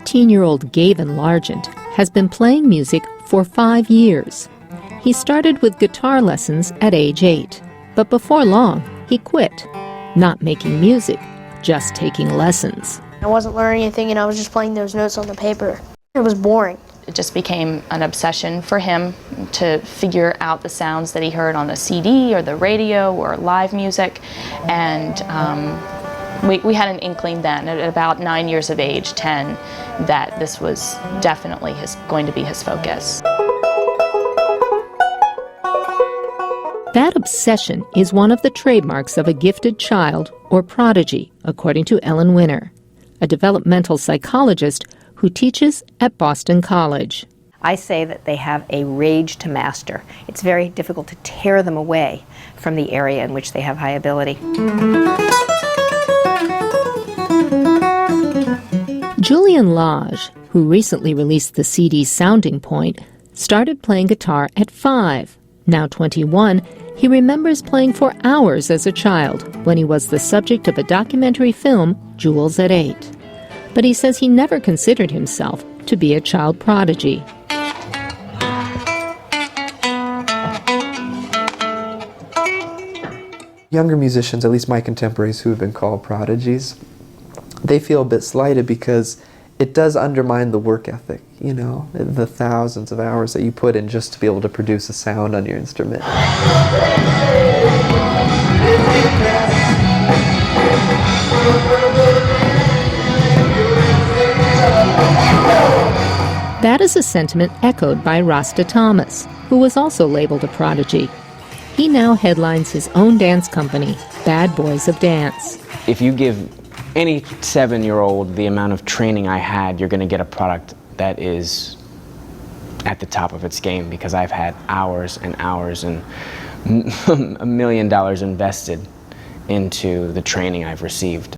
15-year-old Gavin Largent has been playing music for 5 years. He started with guitar lessons at age 8, but before long, he quit. Not making music, just taking lessons. I wasn't learning anything and I was just playing those notes on the paper. It was boring. It just became an obsession for him to figure out the sounds that he heard on the CD or the radio or live music. And we had an inkling then, at about 9 years of age, 10, that this was definitely going to be his focus. That obsession is one of the trademarks of a gifted child or prodigy, according to Ellen Winner, a developmental psychologist who teaches at Boston College. I say that they have a rage to master. It's very difficult to tear them away from the area in which they have high ability. Julian Logue, who recently released the CD Sounding Point, started playing guitar at 5. Now 21, he remembers playing for hours as a child when he was the subject of a documentary film, Jewels at 8. But he says he never considered himself to be a child prodigy. Younger musicians, at least my contemporaries who have been called prodigies, they feel a bit slighted because it does undermine the work ethic, you know, the thousands of hours that you put in just to be able to produce a sound on your instrument. That is a sentiment echoed by Rasta Thomas, who was also labeled a prodigy. He now headlines his own dance company, Bad Boys of Dance. If you give any 7-year-old the amount of training I had, you're going to get a product that is at the top of its game, because I've had hours and hours and $1 million invested into the training I've received.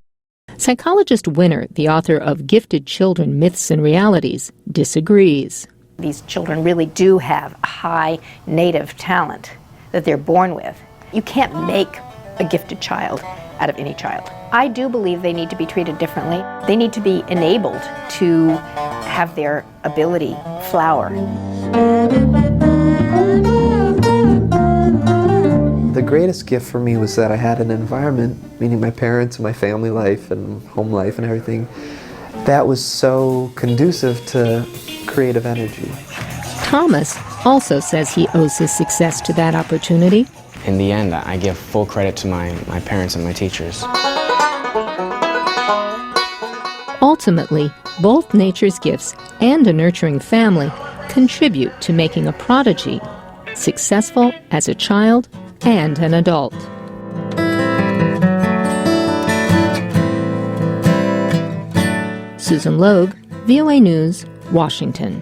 Psychologist Winner, the author of Gifted Children, Myths and Realities, disagrees. These children really do have a high native talent that they're born with. You can't make a gifted child out of any child. I do believe they need to be treated differently. They need to be enabled to have their ability flower. The greatest gift for me was that I had an environment, meaning my parents and my family life and home life and everything, that was so conducive to creative energy. Thomas also says he owes his success to that opportunity. In the end, I give full credit to my parents and my teachers. Ultimately, both nature's gifts and a nurturing family contribute to making a prodigy successful as a child and an adult. Susan Logue, VOA News, Washington.